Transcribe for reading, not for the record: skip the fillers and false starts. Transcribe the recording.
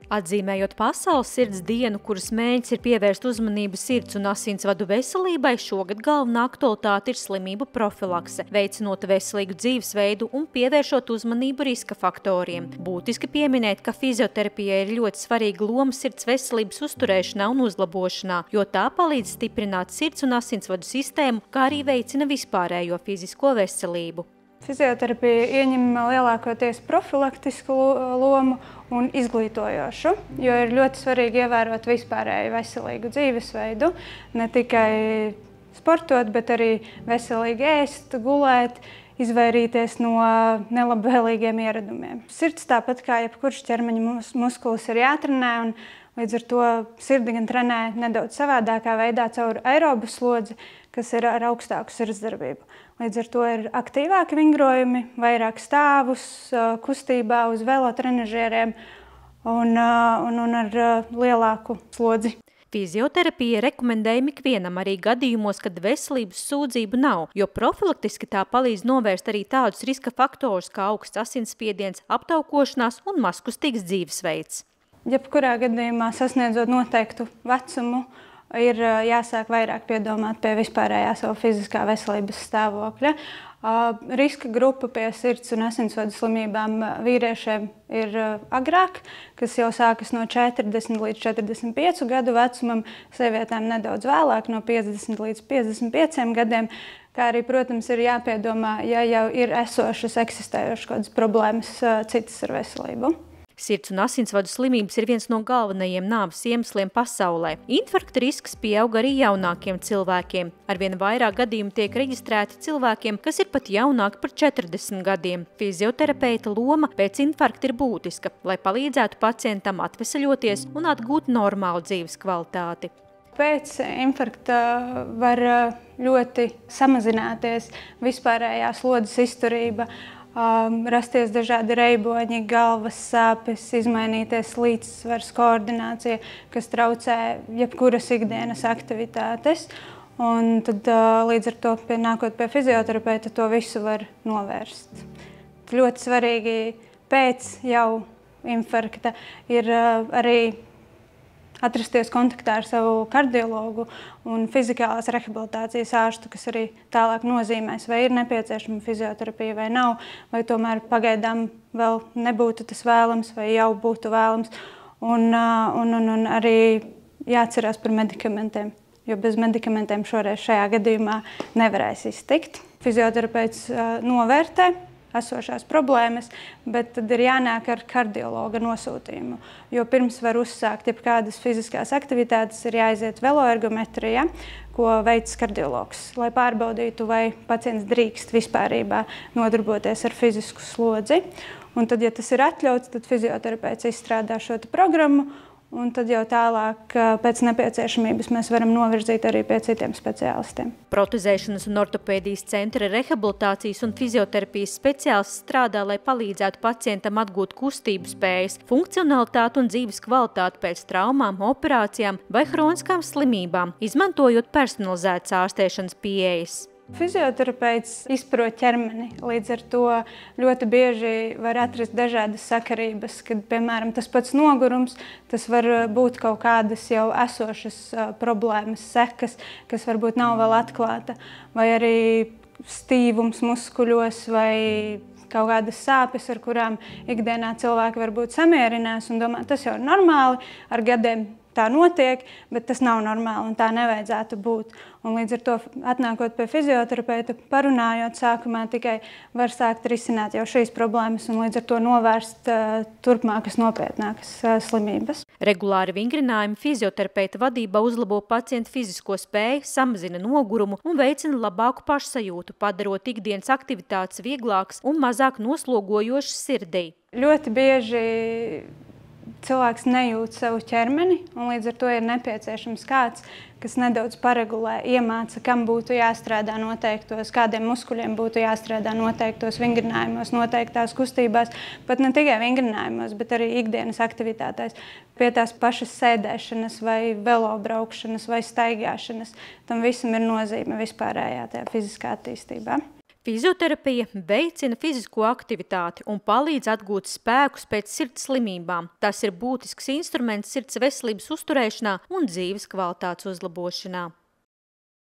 Atzīmējot Pasaules sirds dienu, kuras mērķis ir pievērst uzmanību sirds un asinsvadu veselībai, šogad galvenā aktualitāte ir slimību profilakse, veicinot veselīgu dzīvesveidu un pievēršot uzmanību riska faktoriem. Būtiski pieminēt, ka fizioterapijai ir ļoti svarīga loma sirds veselības uzturēšanā un uzlabošanā, jo tā palīdz stiprināt sirds un asinsvadu sistēmu, kā arī veicina vispārējo fizisko veselību. Fizioterapija ieņem lielākoties profilaktisku lomu un izglītojošu, jo ir ļoti svarīgi ievērot vispārēju veselīgu dzīvesveidu, ne tikai sportot, bet arī veselīgi ēst, gulēt, izvairīties no nelabvēlīgiem ieradumiem. Sirds tāpat kā jebkurš ķermeņa muskulis ir jātrenē, un līdz ar to sirdi gan trenē nedaudz savādākā veidā caur aerobu slodzi, kas ir ar augstāku sirdsdarbību. Līdz ar to ir aktīvāki vingrojumi, vairāk stāvus, kustībā uz velotrenažieriem un ar lielāku slodzi. Fizioterapija rekomendējama ikvienam arī gadījumos, kad veselības sūdzību nav, jo profilaktiski tā palīdz novērst arī tādus riska faktorus kā augsts asinsspiediens, aptaukošanās un mazkustīgs dzīvesveids. Jebkurā gadījumā sasniedzot noteiktu vecumu, ir jāsāk vairāk piedomāt pie vispārējā savu fiziskā veselības stāvokļa. Riska grupa pie sirds un asinsvadu slimībām vīriešiem ir agrāk, kas jau sākas no 40 līdz 45 gadu vecumam, sievietēm nedaudz vēlāk, no 50 līdz 55 gadiem, kā arī, protams, ir jāpiedomā, ja jau ir esošas, eksistējošas kādas problēmas citas ar veselību. Sirds un asinsvadu slimības ir viens no galvenajiem nāves iemesliem pasaulē. Infarkta risks pieaug arī jaunākiem cilvēkiem. Arvien vairāk gadījumu tiek reģistrēti cilvēkiem, kas ir pat jaunāki par 40 gadiem. Fizioterapeita loma pēc infarkta ir būtiska, lai palīdzētu pacientam atvesaļoties un atgūt normālu dzīves kvalitāti. Pēc infarkta var ļoti samazināties vispārējā slodzes izturība, rasties dažādi reiboņi, galvas sāpes, izmainīties līdzsvars, koordinācija, kas traucē jebkuras ikdienas aktivitātes. Un tad līdz ar to, nākot pie fizioterapeita, to visu var novērst. Ļoti svarīgi pēc jau infarkta ir arī atrasties kontaktā ar savu kardiologu un fizikālās rehabilitācijas ārstu, kas arī tālāk nozīmēs, vai ir nepieciešama fizioterapija vai nav, vai tomēr pagaidām vēl nebūtu tas vēlams vai jau būtu vēlams. Un arī jāatcerās par medikamentiem, jo bez medikamentiem šoreiz šajā gadījumā nevarēs iztikt. Fizioterapeits novērtē esošās problēmas, bet tad ir jānāk ar kardiologa nosūtījumu. Jo pirms var uzsākt jebkādas fiziskās aktivitātes, ir jāiziet veloergometrija, ko veic kardiologs, lai pārbaudītu, vai pacients drīkst vispārībā nodarboties ar fizisku slodzi. Un tad, ja tas ir atļauts, tad fizioterapeits izstrādā šo programmu, un tad jau tālāk pēc nepieciešamības mēs varam novirzīt arī pie citiem speciālistiem. Protezēšanas un ortopēdijas centra rehabilitācijas un fizioterapijas speciālists strādā, lai palīdzētu pacientam atgūt kustību spējas, funkcionalitāti un dzīves kvalitāti pēc traumām, operācijām vai hroniskām slimībām, izmantojot personalizētas ārstēšanas pieejas. Fizioterapeits izprot ķermeni, līdz ar to ļoti bieži var atrast dažādas sakarības, kad, piemēram, tas pats nogurums, tas var būt kaut kādas jau esošas problēmas, sekas, kas varbūt nav vēl atklāta, vai arī stīvums muskuļos, vai kaut kādas sāpes, ar kurām ikdienā cilvēki varbūt samierinās un domā, tas jau ir normāli, ar gadiem tā notiek, bet tas nav normāli un tā nevajadzētu būt. Un līdz ar to, atnākot pie fizioterapeita, parunājot sākumā, tikai var sākt risināt jau šīs problēmas un līdz ar to novērst turpmākas nopietnākas slimības. Regulāri vingrinājumi fizioterapeita vadībā uzlabo pacientu fizisko spēju, samazina nogurumu un veicina labāku pašsajūtu, padarot ikdienas aktivitātes vieglākas un mazāk noslogojošas sirdī. Ļoti bieži cilvēks nejūt savu ķermeni, un līdz ar to ir nepieciešams kāds, kas nedaudz paregulē, iemāca, kam būtu jāstrādā noteiktos, kādiem muskuļiem būtu jāstrādā noteiktos vingrinājumos, noteiktās kustībās, pat ne tikai vingrinājumos, bet arī ikdienas aktivitātēs, pie tās pašas sēdēšanas vai velobraukšanas vai staigāšanas. Tam visam ir nozīme vispārējā tajā fiziskā attīstībā. Fizioterapija veicina fizisko aktivitāti un palīdz atgūt spēkus pēc sirds slimībām. Tas ir būtisks instruments sirds veselības uzturēšanā un dzīves kvalitātes uzlabošanā.